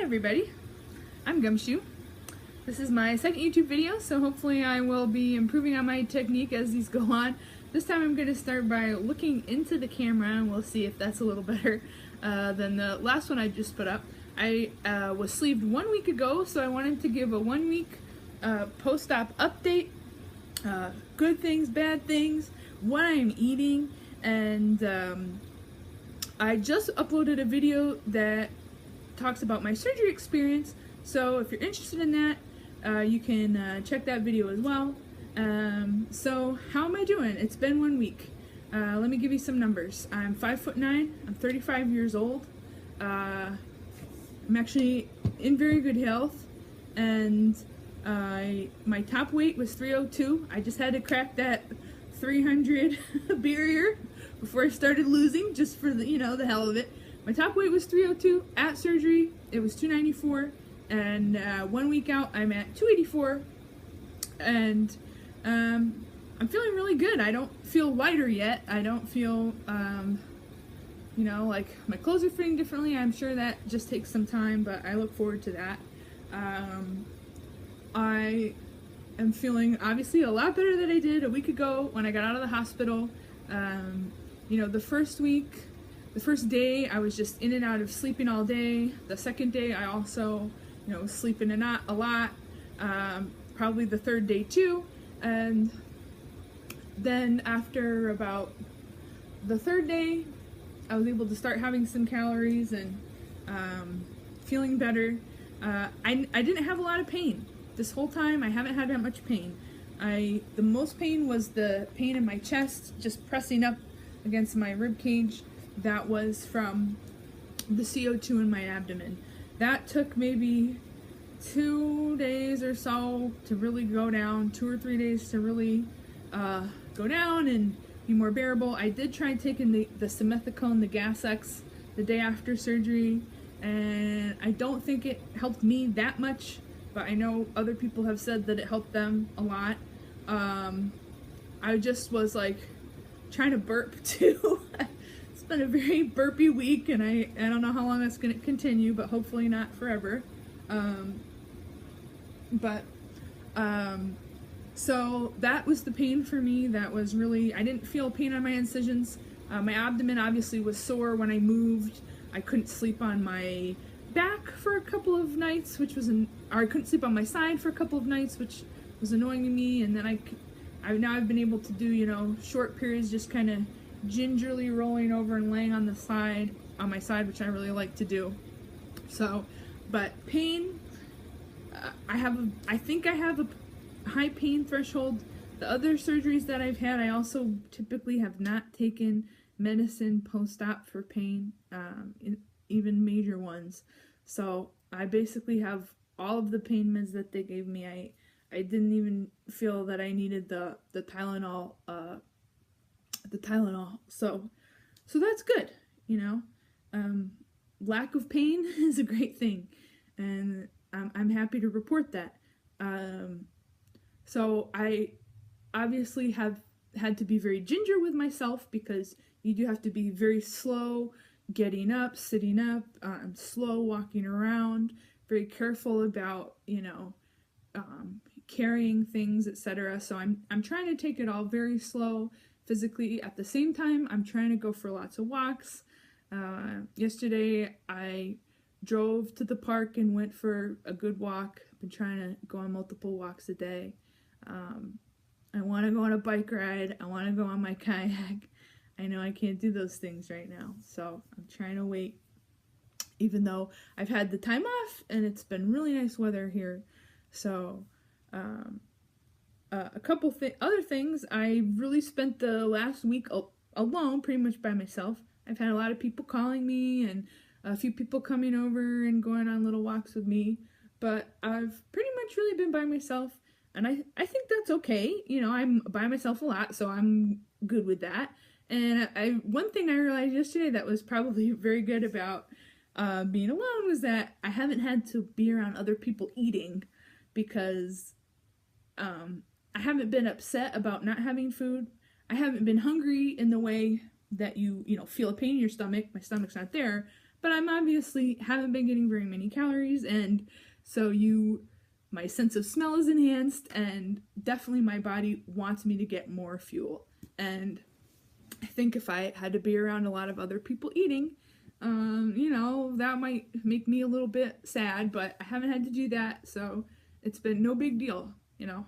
everybody, I'm Gumshoe. This is my second YouTube video, so hopefully I will be improving on my technique as these go on. This time I'm going to start by looking into the camera and we'll see if that's a little better than the last one I just put up. I was sleeved 1 week ago, so I wanted to give a 1 week post-op update. Good things, bad things, what I'm eating, and I just uploaded a video that talks about my surgery experience, so if you're interested in that, you can check that video as well. So how am I doing? It's been 1 week. Let me give you some numbers. I'm 5'9", I'm 35 years old. I'm actually in very good health, and my top weight was 302. I just had to crack that 300 barrier before I started losing, just for the, the hell of it. My top weight was 302. At surgery, it was 294, and 1 week out, I'm at 284, and I'm feeling really good. I don't feel lighter yet. I don't feel, like my clothes are fitting differently. I'm sure that just takes some time, but I look forward to that. I am feeling obviously a lot better than I did a week ago when I got out of the hospital. The first day I was just in and out of sleeping all day. The second day I also, was sleeping a lot. Probably the third day too. And then after about the third day, I was able to start having some calories and feeling better. I didn't have a lot of pain. This whole time I haven't had that much pain. The most pain was the pain in my chest, just pressing up against my rib cage. That was from the CO2 in my abdomen. That took maybe 2 days or so to really go down, 2 or 3 days to really go down and be more bearable. I did try taking the simethicone, the Gastric, the day after surgery, and I don't think it helped me that much, but I know other people have said that it helped them a lot. I just was like trying to burp too. It's been a very burpy week, and I don't know how long that's going to continue, but hopefully not forever. So that was the pain for me. That was really, I didn't feel pain on my incisions. My abdomen obviously was sore when I moved. I couldn't sleep on my back for a couple of nights, or I couldn't sleep on my side for a couple of nights, which was annoying to me. And then I've been able to do, short periods, just kind of gingerly rolling over and laying on my side, which I really like to do. So, but pain, I think I have a high pain threshold. The other surgeries that I've had, I also typically have not taken medicine post-op for pain, even major ones. So I basically have all of the pain meds that they gave me. I didn't even feel that I needed the Tylenol, So that's good, Lack of pain is a great thing, and I'm happy to report that. So I obviously have had to be very ginger with myself, because you do have to be very slow getting up, sitting up, slow walking around, very careful about, carrying things, etc. So I'm trying to take it all very slow physically. At the same time, I'm trying to go for lots of walks. Yesterday I drove to the park and went for a good walk. I've been trying to go on multiple walks a day. I want to go on a bike ride. I want to go on my kayak. I know I can't do those things right now, so I'm trying to wait, even though I've had the time off and it's been really nice weather here. So a couple other things, I really spent the last week alone, pretty much by myself. I've had a lot of people calling me and a few people coming over and going on little walks with me, but I've pretty much really been by myself, and I think that's okay. I'm by myself a lot, so I'm good with that. And one thing I realized yesterday that was probably very good about being alone was that I haven't had to be around other people eating, because I haven't been upset about not having food. I haven't been hungry in the way that you feel a pain in your stomach. My stomach's not there, but I'm obviously haven't been getting very many calories, and so my sense of smell is enhanced, and definitely my body wants me to get more fuel. And I think if I had to be around a lot of other people eating, that might make me a little bit sad, but I haven't had to do that, so it's been no big deal.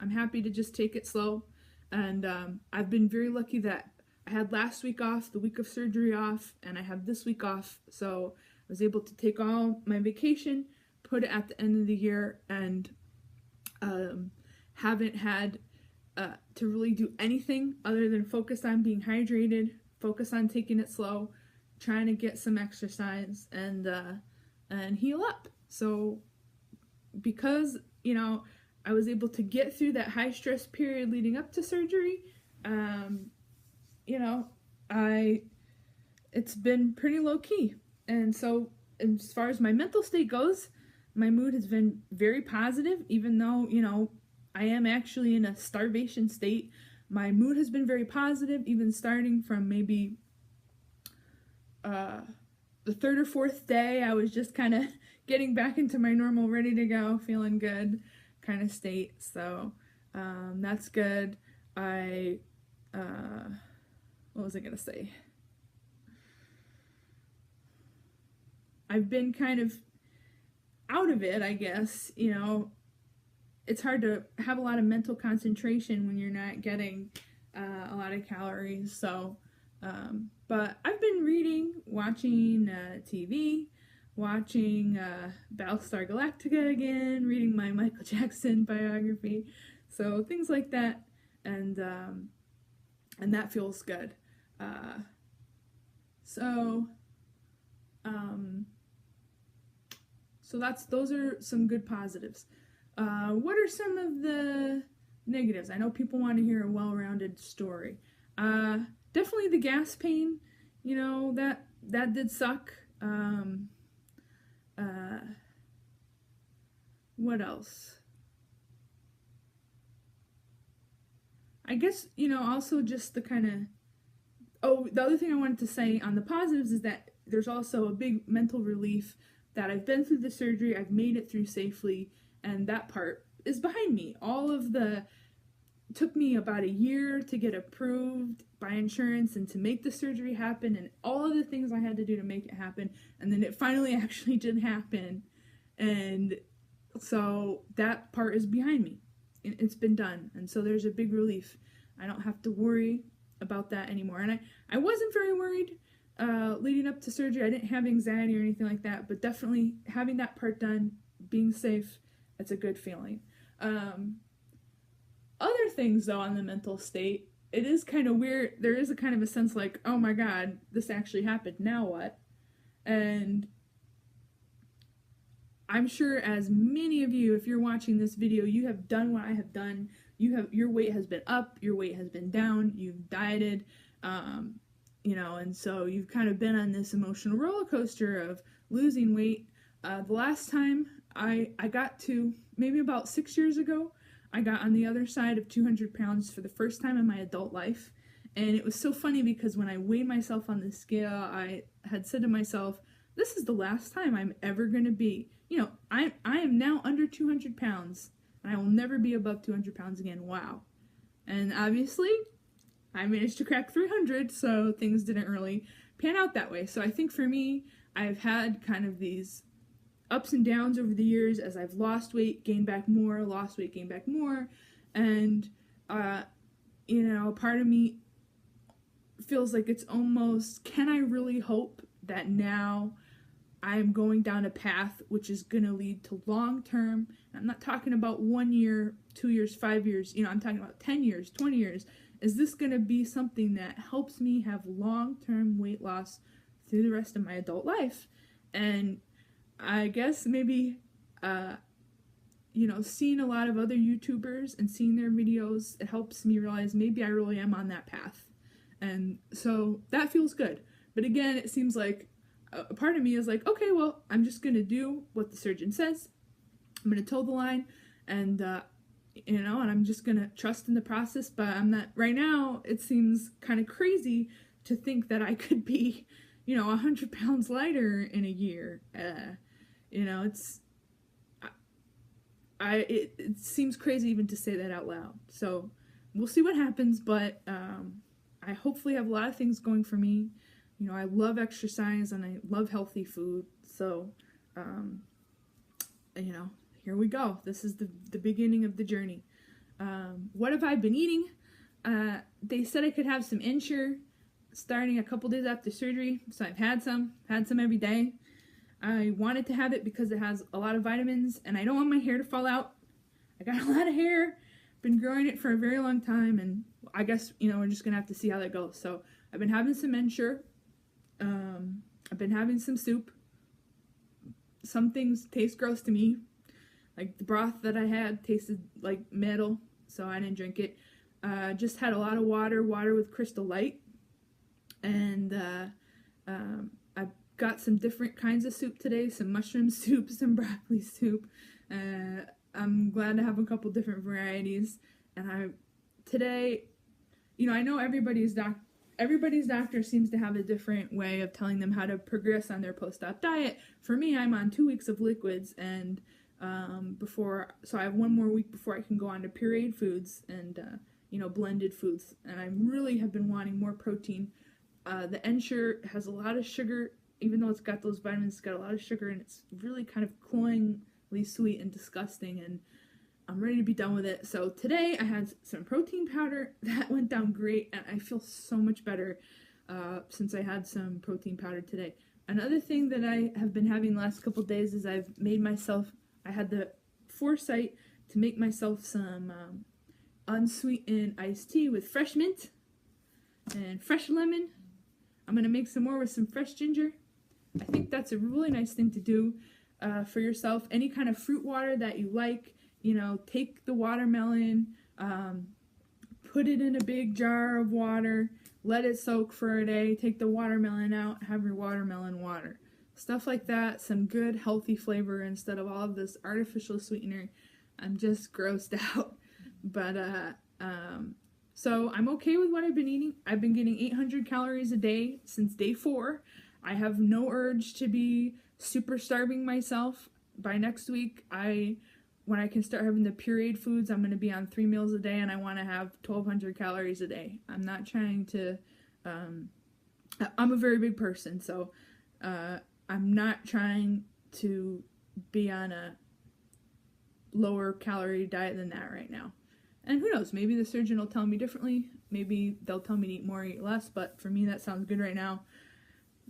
I'm happy to just take it slow, and I've been very lucky that I had last week off, the week of surgery off, and I have this week off, so I was able to take all my vacation, put it at the end of the year, and haven't had to really do anything other than focus on being hydrated, focus on taking it slow, trying to get some exercise, and heal up. So because I was able to get through that high stress period leading up to surgery, it's been pretty low key. And so as far as my mental state goes, my mood has been very positive, even though, I am actually in a starvation state. My mood has been very positive, even starting from maybe the third or fourth day. I was just kind of getting back into my normal, ready to go, feeling good kind of state. So that's good. What was I going to say? I've been kind of out of it, I guess. It's hard to have a lot of mental concentration when you're not getting a lot of calories. So, but I've been reading, watching TV, watching Battlestar Galactica again, reading my Michael Jackson biography. So things like that, and that feels good. So those are some good positives. What are some of the negatives? I know people want to hear a well-rounded story. Definitely the gas pain, that did suck. What else? I guess, also just the kind of, the other thing I wanted to say on the positives is that there's also a big mental relief that I've been through the surgery, I've made it through safely, and that part is behind me. Took me about a year to get approved by insurance and to make the surgery happen, and all of the things I had to do to make it happen, and then it finally actually did happen, and so that part is behind me. It's been done, and so there's a big relief. I don't have to worry about that anymore, and I wasn't very worried leading up to surgery. I didn't have anxiety or anything like that, but definitely having that part done, being safe, it's a good feeling. Other things, though, on the mental state, it is kind of weird. There is a kind of a sense like, oh my god, this actually happened, now what? And I'm sure as many of you, if you're watching this video, you have done what I have done. Your weight has been up, your weight has been down, you've dieted, and so you've kind of been on this emotional roller coaster of losing weight. The last time I got to, maybe about 6 years ago, I got on the other side of 200 pounds for the first time in my adult life. And it was so funny because when I weighed myself on the scale, I had said to myself, this is the last time I'm ever going to be. I am now under 200 pounds, and I will never be above 200 pounds again. Wow. And obviously, I managed to crack 300, so things didn't really pan out that way. So I think for me, I've had kind of these ups and downs over the years as I've lost weight, gained back more, lost weight, gained back more, and part of me feels like it's almost, can I really hope that now I'm going down a path which is going to lead to long-term, I'm not talking about 1 year, 2 years, 5 years, I'm talking about 10 years, 20 years, is this going to be something that helps me have long-term weight loss through the rest of my adult life? And I guess maybe, seeing a lot of other YouTubers and seeing their videos, it helps me realize maybe I really am on that path. And so that feels good. But again, it seems like a part of me is like, okay, well, I'm just going to do what the surgeon says. I'm going to toe the line, and, and I'm just going to trust in the process. But I'm not, right now, it seems kind of crazy to think that I could be, 100 pounds lighter in a year. It seems crazy even to say that out loud. So we'll see what happens, but I hopefully have a lot of things going for me. I love exercise and I love healthy food. So, here we go. This is the beginning of the journey. What have I been eating? They said I could have some Ensure starting a couple days after surgery. So I've had some every day. I wanted to have it because it has a lot of vitamins and I don't want my hair to fall out. I got a lot of hair, been growing it for a very long time, and I guess, we're just gonna have to see how that goes. So I've been having some Ensure. I've been having some soup. Some things taste gross to me. Like the broth that I had tasted like metal, so I didn't drink it. Just had a lot of water with Crystal Light. And I got some different kinds of soup today, some mushroom soup, some broccoli soup. I'm glad to have a couple different varieties. And today, I know everybody's doctor seems to have a different way of telling them how to progress on their post-op diet. For me, I'm on 2 weeks of liquids, and so I have 1 more week before I can go on to pureed foods and blended foods. And I really have been wanting more protein. The Ensure has a lot of sugar, even though it's got those vitamins. It's got a lot of sugar, and it's really kind of cloyingly sweet and disgusting. And I'm ready to be done with it. So today I had some protein powder that went down great, and I feel so much better since I had some protein powder today. Another thing that I have been having the last couple days is I had the foresight to make myself some unsweetened iced tea with fresh mint and fresh lemon. I'm going to make some more with some fresh ginger. I think that's a really nice thing to do for yourself. Any kind of fruit water that you like. Take the watermelon, put it in a big jar of water, let it soak for a day, take the watermelon out, have your watermelon water. Stuff like that, some good healthy flavor instead of all of this artificial sweetener. I'm just grossed out. But, so I'm okay with what I've been eating. I've been getting 800 calories a day since day 4. I have no urge to be super starving myself. By next week, when I can start having the pureed foods, I'm going to be on 3 meals a day, and I want to have 1,200 calories a day. I'm not trying to, I'm a very big person, so I'm not trying to be on a lower calorie diet than that right now. And who knows, maybe the surgeon will tell me differently. Maybe they'll tell me to eat more, eat less, but for me that sounds good right now.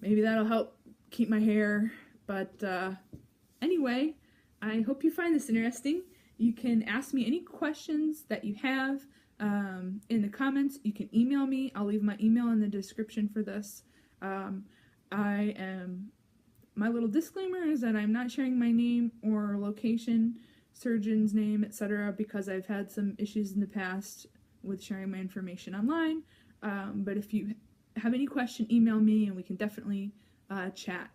Maybe that'll help keep my hair, but anyway, I hope you find this interesting. You can ask me any questions that you have in the comments. You can email me. I'll leave my email in the description for this. My little disclaimer is that I'm not sharing my name or location, surgeon's name, etc., because I've had some issues in the past with sharing my information online. But if you have any question, email me and we can definitely chat.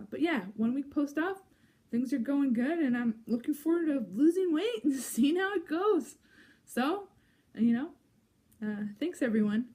But yeah, 1 week post-op, things are going good, and I'm looking forward to losing weight and seeing how it goes. So, thanks everyone.